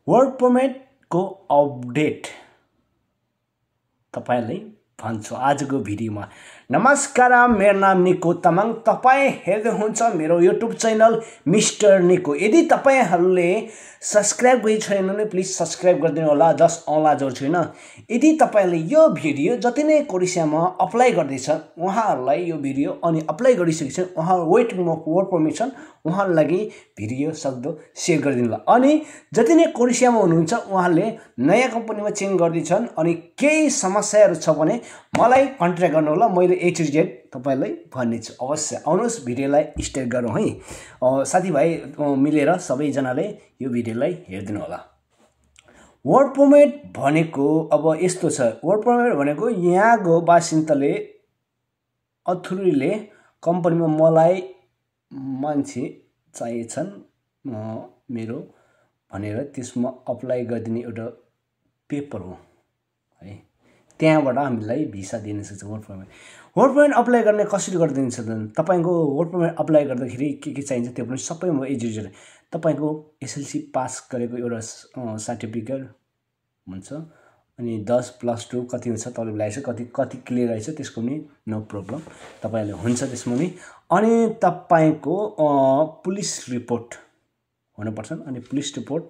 Work परमिटको update तपाईलाई भन्छु आजको भिडियोमा। नमस्कार, मेरो नाम निको तामाङ। तपाई हेर्दै हुनुहुन्छ मेरो युट्युब च्यानल मिस्टर निको। यदि तपाईहरुले सब्स्क्राइब गरि छैन भने प्लिज सब्स्क्राइब गरिदिनु होला, जस्ट औला जोड्छु हैन। यदि तपाईले यो भिडियो जति नै कोरिसियामा अप्लाई गर्दै छ उहाँहरुलाई यो भिडियो अनि अप्लाई गरिसकेछन् उहाँहरु वेटिङमा वर्क परमिट छन् उहाँहरुलाई लागि भिडियो सक्दो शेयर गरिदिनु होला। अनि जति नै कोरिसियामा हुनुहुन्छ उहाँले नयाँ कम्पनीमा चेन्ज गर्दै छन् अनि केही समस्याहरु छ भने मलाई कन्ट्याक्ट गर्नु होला, मैले A to Z तपाईलाई भन्ने छु। अवश्य आउनुस् भिडियोलाई स्टार्ट गरौँ है। साथीभाइ मिलेर सबै जनाले यो भिडियोलाई हेर्दिनु होला। वर्क परमिट भनेको अब यस्तो छ, वर्क परमिट भनेको यहाँको बासिन्दाले अथोरिटीले कम्पनीमा मलाई मान्छे चाहिएछन् मेरो भनेर त्यसमा अप्लाई गरिदिने एउटा पेपर हो है। त्यहाँबाट हामीलाई भिसा दिन सक्छ work permit. Work permit apply गर्ने कसरी गरिदिन्छ त? तपाईको वर्क परमिट अप्लाई गर्दाखेरि के चाहिन्छ त्यो पनि सबै म एजुकेसन तपाईको एसएलसी पास गरेको एउटा सर्टिफिकेट हुन्छ अनि 10+2 कति हुन्छ तपाईले लाइछ कति क्लियर रहेछ त्यसको पनि नो प्रब्लम तपाईले हुन्छ त्यसमा नि। अनि तपाईको पुलिस रिपोर्ट हुनुपर्छ अनि पुलिस रिपोर्ट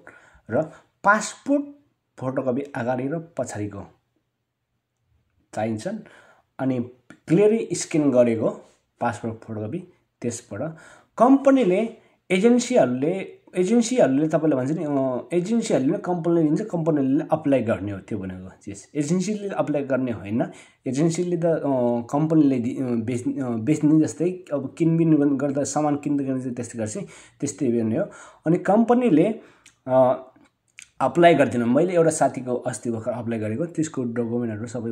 र पासपोर्ट फोटोकपी अगाडि र पछाडिको चाहिन्छन् अनि क्लियरली स्क्यान गरेको पासपोर्ट फोटोकपी। त्यसबाट कम्पनीले एजेन्सीहरुले तपाईले भन्छ नि एजेन्सीहरुले कम्पनीले दिन्छ, कम्पनीले अप्लाई गर्ने हो त्यो भनेको चीज। एजेन्सीले अप्लाई गर्ने होइन, एजेन्सीले त कम्पनीले बेच्ने जस्तै अब किनबिन गर्दा सामान किन्दै गर्दा त्यस्तै गर्छ त्यस्तै गर्ने हो। अनि कम्पनीले अप्लाई गर्दिन। मैले एउटा साथीको अस्ति भर्खर अप्लाई गरेको त्यसको डकुमेन्टहरु सबै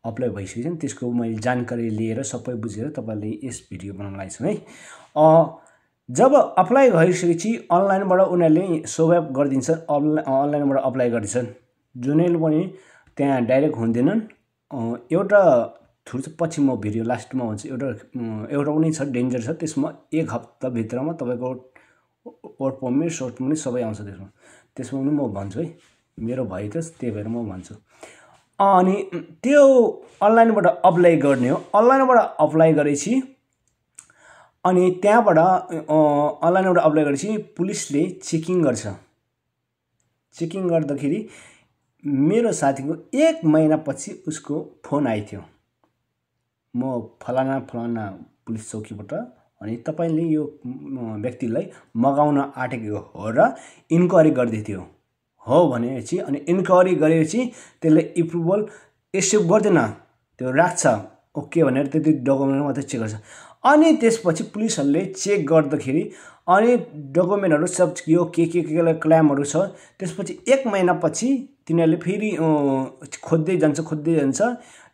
अप्लाई भइसकेछन्, त्यसको मैले जानकारी लिएर सबै बुझेर तपाईलाई यस भिडियो बनाउन लाग्छु है। जब अप्लाई गरिसकेपछि अनलाइनबाट उनीहरुले सोभ्याप गरिदिन्छ, अनलाइनबाट अप्लाई गर्छन् जुनैले पनि त्यहाँ डाइरेक्ट हुँदैनन्। एउटा थ्रु पछि म भिडियो लास्टमा भन्छु। एउटा पनि छ डेन्जर छ, त्यसमा 1 हप्ता भित्रमा तपाईको वर्क परमिट सर्ट परमिट सबै आउँछ त्यसमा पनि म भन्छु है। मेरो भयो त त्यही भएर म भन्छु। अनि त्यो अनलाइनबाट अप्लाई गर्ने हो। अनलाइनबाट अप्लाई गरेपछि अनि त्यहाँबाट अनलाइनबाट अप्लाई गरेपछि पुलिसले चेकिङ गर्छ। चेकिङ गर्दाखेरि मेरो साथीको 1 महिनापछि उसको फोन आइथ्यो, म फलाना पुलिस चौकीबाट अनि तपाईले यो व्यक्तिलाई मगाउन आँटेको हो र इन्क्वायरी गर्दै थियो हो भनेपछि अनि इन्क्वायरी गरेपछि त्यसले एप्रुभल एक्सेप्ट गर्दैन, त्यो राख्छ ओके भनेर त्यति डकुमेन्ट मात्रै चेक गर्छ। अनि त्यसपछि पुलिसहरुले चेक गर्दाखेरि अनि डकुमेन्टहरु सब यो के क्लेमहरु छ त्यसपछि 1 महिनापछि तिनीहरुले फेरि खोज्दै जान्छ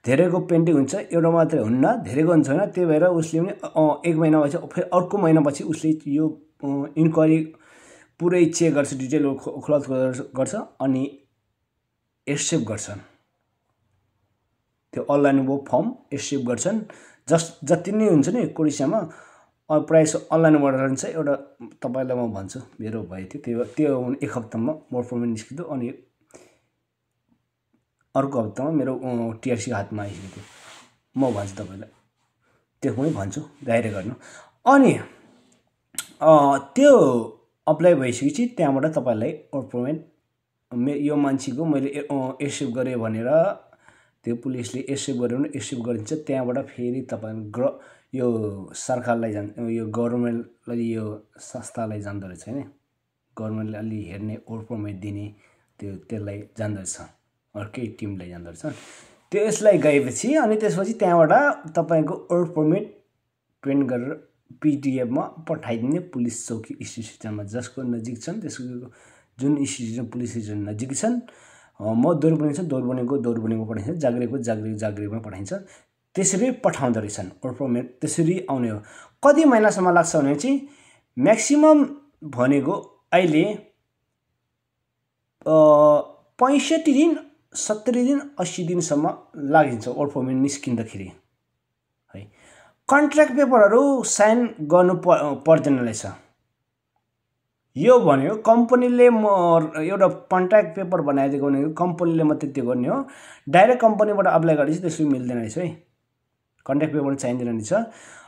धेरैको पेन्डिङ हुन्छ, एउटा मात्रै हुन्न धेरैको हुन्छ हैन। त्यही भएर उसले पनि 1 महिनापछि फेरि अर्को महिनापछि उसले यो इन्क्वायरी पुरै चेक गर्छ, डिटेल खुलास गर्छ अनि एक्सेप्ट गर्छन्। त्यो अनलाइनको फर्म एक्सेप्ट गर्छन्। जति नै हुन्छ नि कोरिसियामा प्राइस अनलाइनबाट रहन्छ। एउटा तपाईलाई म भन्छु मेरो भयो त्यो 1 हप्तामा वर्क परमिट निस्कियो अनि अर्को हप्तामा मेरो टिआरसी हातमा आइसक्यो। म भन्छु तपाईलाई त्यो पनि भन्छु डाइरेक्ट गर्नु। अनि त्यो अप्लाई भइसकेपछि त्यहाँबाट तपाईलाई वर्क परमिट यो मान्छेको मैले एक्सेप्ट गरे भनेर त्यो पुलिसले एक्सेप्ट गर्यो भने एक्सेप्ट गरिन्छ। त्यहाँबाट फेरि तपाईको यो सरकारलाई यो गभर्नमेन्टलाई यो संस्थालाई जान्दो रहेछ हैन, गभर्नमेन्टले अलि हेर्ने वर्क परमिट दिने त्यसलाई जान्दो रहेछ, अर्कै टिमलाई जान्दो रहेछ। त्यसलाई गएपछि अनि त्यसपछि त्यहाँबाट तपाईको वर्क परमिट प्रिन्ट गरेर PDF मा पठाइदिने पुलिस चौकी स्टेसनमा जसको नजिक छन् त्यसको जुन स्टेसन पुलिस स्टेसन नजिक छन्। म दोरबुनी छ दोरबुनीको पठाइन्छ, जाग्रेमा पठाइन्छ। त्यसरी पठाउँदै रहेछन् वर्क परमिट त्यसरी आउने हो। कति महिनासम्म लाग्छ भने चाहिँ म्याक्सिमम भनेको अहिले 65 दिन 70 दिन 80 दिनसम्म लागिन्छ वर्क परमिट निस्किँदाखेरि है। कन्ट्र्याक्ट पेपरहरु साइन गर्नु पर्दैन रहेछ। यो भन्यो कम्पनीले एउटा कन्ट्र्याक्ट पेपर बनाइदिएको भनेको कम्पनीले मात्रै त्यो गर्ने हो। डाइरेक्ट कम्पनीबाट अप्लाई गरेपछि त्यसो मिल्दैन रहेछ है, कन्ट्र्याक्ट पेपर चाहिँदैन रहेछ।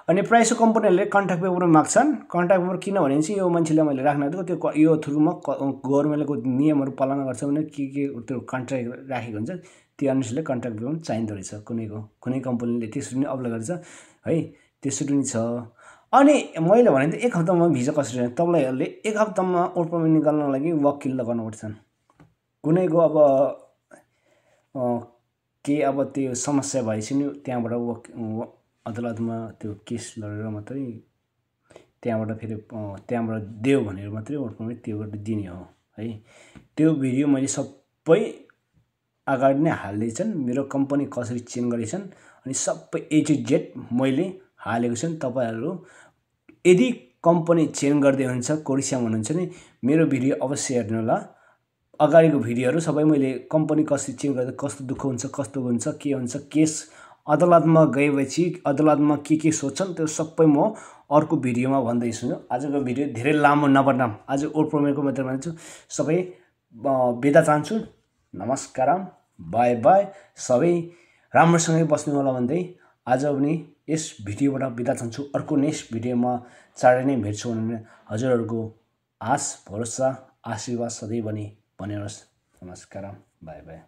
अनि प्रायः कम्पनीहरूले कन्ट्र्याक्ट पेपर माग्छन्। कन्ट्र्याक्ट पेपर किनभने चाहिँ यो मान्छेले मैले राख्न आँटेको त्यो यो थ्रुमा गभर्मेन्टको नियमहरू पालना गर्छ भने के त्यो कन्ट्र्याक्ट राखेको हुन्छ त्यो अनुसारले कन्ट्र्याक्ट पेपर चाहिँदो रहेछ। कुनै कम्पनीले त्यसरी नै अप्लाई गर्छ है, त्यसरी नै छ। अनि मैले भने त 1 हप्तामा भिजा कसरी हुन्छ, तपाईँहरूले 1 हप्तामा वर्क पर्मिट निकाल्नको लागि वकिल लगाउनुपर्छ। कुनैको अब के अब त्यो समस्या भएपछि नि त्यहाँबाट अदालतमा त्यो केस लडेर मात्रै त्यहाँबाट फेरि त्यहाँबाट देऊ भनेर मात्रै वर्क पर्मिट त्योबाट दिने हो है। त्यो भिडियो मैले सबै अगाडि नै हाल्दैछन्, मेरो कम्पनी कसरी चेन्ज गरेछन् अनि सबै A to Z मैले हालेको छन्। तपाईँहरू यदि कम्पनी चेन्ज गर्दै हुन्छ कोडिसियामा हुनुहुन्छ नि मेरो भिडियो अवश्य हेर्नु होला। अगाडिको भिडियोहरू सबै मैले कम्पनी कसरी चेन्ज गर्दा कस्तो दुःख हुन्छ, कस्तो हुन्छ, के हुन्छ, केस अदालतमा गएपछि अदालतमा के सोध्छन् त्यो सबै म अर्को भिडियोमा भन्दैछु। आजको भिडियो धेरै लामो नबनाम, आज वर्क पर्मिटको मात्रै भन्छु। सबै बिदा चाहन्छु। नमस्कार, बाई बाई। सबै राम्रोसँगै बस्नु होला भन्दै आज पनि यस भिडियोबाट बिदा चाहन्छु। अर्को नेक्स्ट भिडियोमा चाँडै नै भेट्छु भनेर हजुरहरूको आश भरोसा आशीर्वाद सधैँ बनिरहोस्। नमस्कार, बाई बाई।